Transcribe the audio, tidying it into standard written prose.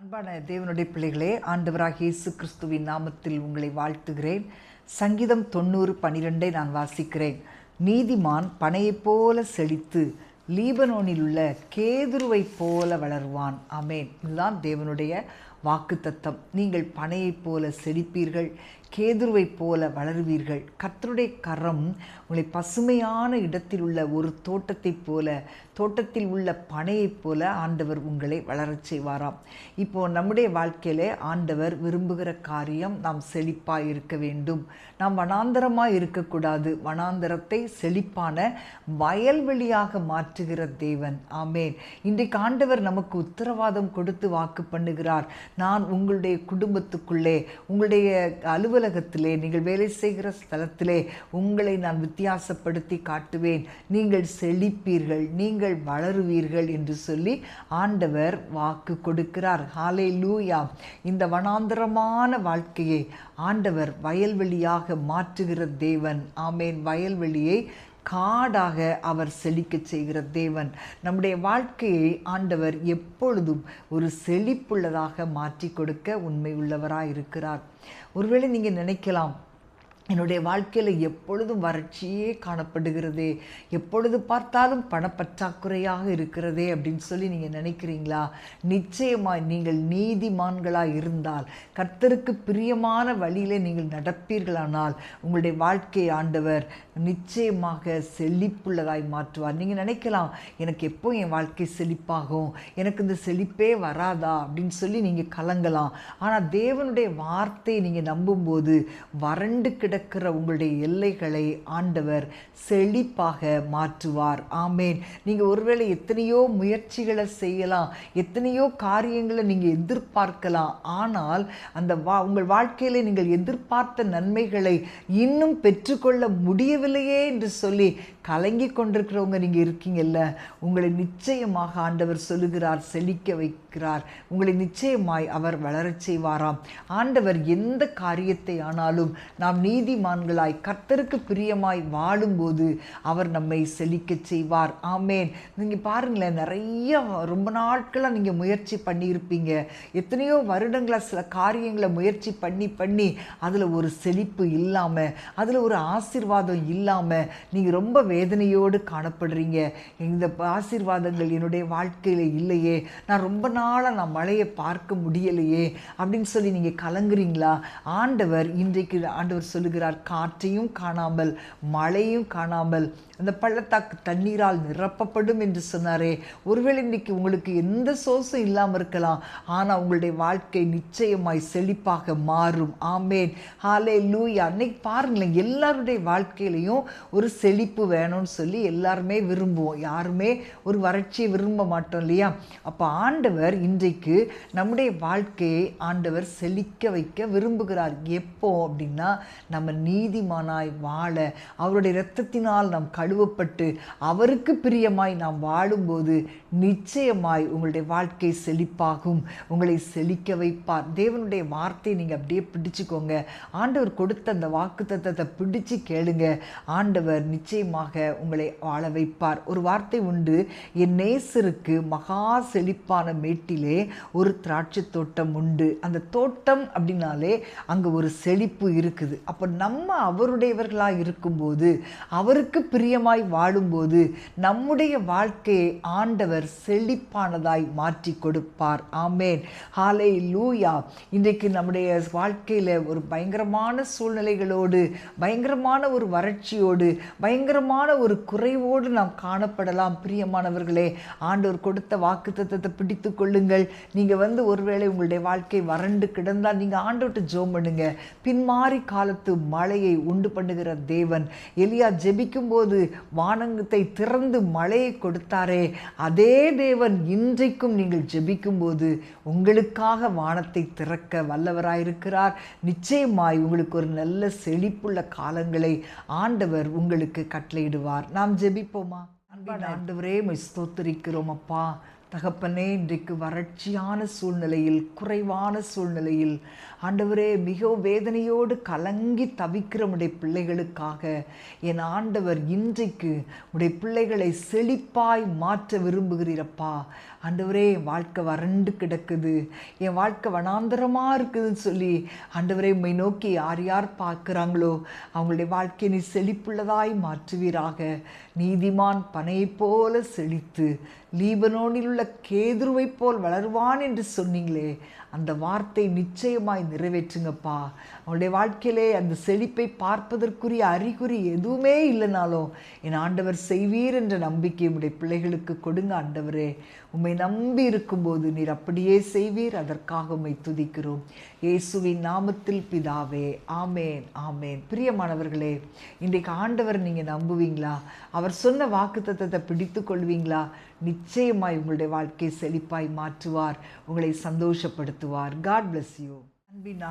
அன்பான தேவனுடைய பிள்ளைகளே, ஆண்டவராகிய இயேசு கிறிஸ்துவின் நாமத்தில் உங்களை வாழ்த்துகிறேன். சங்கீதம் 90:12 நான் வாசிக்கிறேன். நீதிமான் பனையைப் போல செழித்து லீபனோனில் உள்ள கேதுருவைப் போல வளருவான். ஆமேன். இதுதான் தேவனுடைய வாக்குத்தத்தம். நீங்கள் பனையைப் போல செழிப்பீர்கள், கேதுருவைப் போல வளருவீர்கள். கர்த்தருடைய கரம் உங்களை பசுமையான இடத்தில் உள்ள ஒரு தோட்டத்தைப் போல, தோட்டத்தில் உள்ள பனையைப் போல ஆண்டவர் உங்களை வளரச் செய்வாராம். இப்போது நம்முடைய வாழ்க்கையிலே ஆண்டவர் விரும்புகிற காரியம் நாம் செழிப்பாக இருக்க வேண்டும். நாம் வனாந்தரமாக இருக்கக்கூடாது. வனாந்தரத்தை செழிப்பான வயல்வெளியாக மாற்றுகிற தேவன். ஆமேன். இன்றைக்கு ஆண்டவர் நமக்கு உத்தரவாதம் கொடுத்து வாக்கு பண்ணுகிறார். நான் உங்களுடைய குடும்பத்துக்குள்ளே, உங்களுடைய அலுவலகத்திலே, நீங்கள் வேலை செய்கிற ஸ்தலத்திலே உங்களை நான் வித்தியாசப்படுத்தி காட்டுவேன். நீங்கள் செழிப்பீர்கள், நீங்கள் வளருவீர்கள் என்று சொல்லி ஆண்டவர் வாக்கு கொடுக்கிறார். ஹல்லேலூயா. இந்த வனாந்தரமான வாழ்க்கையை ஆண்டவர் வயல்வெளியாக மாற்றுகிற தேவன். ஆமேன். வயல்வெளியை காடாக அவர் செழிக்கச் செய்கிற தேவன். நம்முடைய வாழ்க்கையை ஆண்டவர் எப்பொழுதும் ஒரு செழிப்புள்ளதாக மாற்றி கொடுக்க உண்மை உள்ளவராக இருக்கிறார். ஒருவேளை நீங்கள் நினைக்கலாம், என்னுடைய வாழ்க்கையில் எப்பொழுதும் வறட்சியே காணப்படுகிறதே, எப்பொழுது பார்த்தாலும் பணப்பற்றாக்குறையாக இருக்கிறதே அப்படின்னு சொல்லி நீங்கள் நினைக்கிறீங்களா? நிச்சயமாய் நீங்கள் நீதிமான்களாக இருந்தால், கர்த்தருக்கு பிரியமான வழியில் நீங்கள் நடப்பீர்களானால் உங்களுடைய வாழ்க்கையை ஆண்டவர் நிச்சயமாக செழிப்புள்ளதாய் மாற்றுவார். நீங்கள் நினைக்கலாம், எனக்கு எப்போ என் வாழ்க்கை செழிப்பாகும், எனக்கு இந்த செழிப்பே வராதா அப்படின்னு சொல்லி நீங்கள் கலங்கலாம். ஆனால் தேவனுடைய வார்த்தையை நீங்கள் நம்பும்போது வறண்டு இருக்கிற உங்களுடைய எல்லைகளை ஆண்டவர் செழிப்பாக மாற்றுவார். ஆமேன். நீங்கள் ஒருவேளை எத்தனையோ முயற்சிகளை செய்யலாம், எத்தனையோ காரியங்களை நீங்கள் எதிர்பார்க்கலாம். ஆனால் அந்த உங்கள் வாழ்க்கையில நீங்கள் எதிர்பார்த்த நன்மைகளை இன்னும் பெற்றுக்கொள்ள முடியவில்லையே என்று சொல்லி கலங்கி கொண்டிருக்கிறவங்க நீங்கள் இருக்கீங்கல்ல, உங்களை நிச்சயமாக ஆண்டவர் சொல்லுகிறார், செழிக்க வைக்கிறார். உங்களை நிச்சயமாய் அவர் வளரச் செய்வாராம். ஆண்டவர் எந்த காரியத்தை ஆனாலும் நாம் நீதிமான்களாய் கர்த்தருக்கு பிரியமாய் வாழும்போது அவர் நம்மை செழிக்கச் செய்வார். ஆமேன். நீங்கள் பாருங்களேன், நிறைய ரொம்ப நாட்களாக நீங்கள் முயற்சி பண்ணியிருப்பீங்க. எத்தனையோ வருடங்களாக சில காரியங்களை முயற்சி பண்ணி அதில் ஒரு செழிப்பு இல்லாமல், அதில் ஒரு ஆசீர்வாதம் இல்லாமல் நீங்கள் ரொம்ப வேதனையோடு காணப்படுறீங்க. இந்த ஆசீர்வாதங்கள் என்னுடைய வாழ்க்கையில் இல்லையே, நான் ரொம்ப நாளாக மழையை பார்க்க முடியலையே அப்படின்னு சொல்லி நீங்கள் கலங்குறீங்களா? ஆண்டவர் இன்றைக்கு ஆண்டவர் சொல்லுகிறார், காற்றையும் காணாமல் மழையும் காணாமல் அந்த பள்ளத்தாக்கு தண்ணீரால் நிரப்பப்படும் என்று சொன்னாரே. ஒருவேளை இன்றைக்கு உங்களுக்கு எந்த சோர்ஸும் இல்லாமல் இருக்கலாம், ஆனால் உங்களுடைய வாழ்க்கை நிச்சயமாய் செழிப்பாக மாறும். ஆமேன். ஹல்லேலூயா. அன்னைக்கு பாருங்களேன், எல்லாருடைய வாழ்க்கையிலையும் ஒரு செழிப்பு வேணும்னு சொல்லி எல்லாருமே விரும்புவோம். யாருமே ஒரு வறட்சியை விரும்ப மாட்டோம் இல்லையா? அப்போ ஆண்டவர் இன்றைக்கு நம்முடைய வாழ்க்கையை ஆண்டவர் செழிக்க வைக்க விரும்புகிறார். எப்போ அப்படின்னா, நம்ம நீதிமானாய் வாழ, அவருடைய இரத்தத்தினால் நாம் கழுவப்பட்டு அவருக்கு பிரியமாய் நாம் வாழும்போது நிச்சயமாய் உங்களுடைய வாழ்க்கை செழிப்பாகும். உங்களை செழிக்க வைப்பார். தேவனுடைய வார்த்தையை நீங்கள் அப்படியே பிடிச்சுக்கோங்க. ஆண்டவர் கொடுத்த அந்த வாக்குத்தத்தத்தை பிடிச்சு கேளுங்க. ஆண்டவர் நிச்சயமாக உங்களை வாழ வைப்பார். ஒரு வார்த்தை உண்டு, என் நேசருக்கு மகா செழிப்பான மேட்டிலே ஒரு திராட்சை தோட்டம் உண்டு. அந்த தோட்டம் அப்படின்னாலே அங்கே ஒரு செழிப்பு இருக்குது. அப்போ நம்ம அவருடையவர்களாக இருக்கும்போது, அவருக்கு பிரியமாய் வாழும்போது நம்முடைய வாழ்க்கையை ஆண்டவர் செழிப்பானதாய் மாற்றி கொடுப்பார். ஆமேன். ஹல்லேலூயா. இன்றைக்கு நம்முடைய வாழ்க்கையில் ஒரு பயங்கரமான சூழ்நிலைகளோடு, பயங்கரமான ஒரு வறட்சியோடு, பயங்கரமான ஒரு குறைவோடு நாம் காணப்படலாம். பிரியமானவர்களே, ஆண்டவர் கொடுத்த வாக்குத்தத்தத்தை பிடித்து கொள்ளுங்கள். நீங்கள் ஒருவேளை உங்களுடைய வாழ்க்கை வறண்டு கிடந்தால் நீங்கள் ஆண்டவர்கிட்ட ஜெபம் பண்ணுங்க. பின்மாறி காலத்து மழையை உண்டு பண்ணுகிற தேவன். எலியா ஜெபிக்கும் போது வானத்தை திறந்து மழையை கொடுத்தாரே, அதே தேவன் இன்றைக்கும் நீங்கள் ஜெபிக்கும் போது உங்களுக்காக வானத்தை திறக்க வல்லவராயிருக்கிறார். நிச்சயமாய் உங்களுக்கு ஒரு நல்ல செழிப்புள்ள காலங்களை ஆண்டவர் உங்களுக்கு கட்டளையிடுவார். நாம் ஜெபிப்போமா? அன்பான ஆண்டவரே, உம்மை ஸ்தோத்திரிக்கிறோம் அப்பா. தகப்பனே, இன்றைக்கு வறட்சியான சூழ்நிலையில், குறைவான சூழ்நிலையில் ஆண்டவரே மிகவும் வேதனையோடு கலங்கி தவிக்கிற உடைய பிள்ளைகளுக்காக என் ஆண்டவர் இன்றைக்கு உடைய பிள்ளைகளை செழிப்பாய் மாற்ற விரும்புகிறீரப்பா. ஆண்டவரே, என் வாழ்க்கை வறண்டு கிடக்குது, என் வாழ்க்கை வனாந்தரமாக இருக்குதுன்னு சொல்லி ஆண்டவரே உம்மை நோக்கி யார் யார் பார்க்குறாங்களோ அவங்களுடைய வாழ்க்கையை நீ செழிப்புள்ளதாய் மாற்றுவீராக. நீதிமான் பனையைப் போல செழித்து லீபனோனில் உள்ள கேதுருவைப் போல் வளருவான் என்று சொன்னீங்களே, அந்த வார்த்தை நிச்சயமாய் நிறைவேற்றுங்கப்பா. அவனுடைய வாழ்க்கையிலே அந்த செழிப்பை பார்ப்பதற்குரிய அறிகுறி எதுவுமே இல்லைனாலும் என் ஆண்டவர் செய்வீர் என்ற நம்பிக்கை உடைய பிள்ளைகளுக்கு கொடுங்க ஆண்டவரே. உம்மை நம்பி இருக்கும்போது நீர் அப்படியே செய்வீர். அதற்காக உம்மை துதிக்கிறோம் இயேசுவின் நாமத்தில் பிதாவே, ஆமேன் ஆமேன். பிரியமானவர்களே, இன்றைக்கு ஆண்டவர் நீங்கள் நம்புவீங்களா? அவர் சொன்ன வாக்குத்தத்தத்தை பிடித்து கொள்வீங்களா? நிச்சயமாய் உங்களுடைய வாழ்க்கை செழிப்பாய் மாற்றுவார், உங்களை சந்தோஷப்படுத்துவார். God bless you. அன்பின்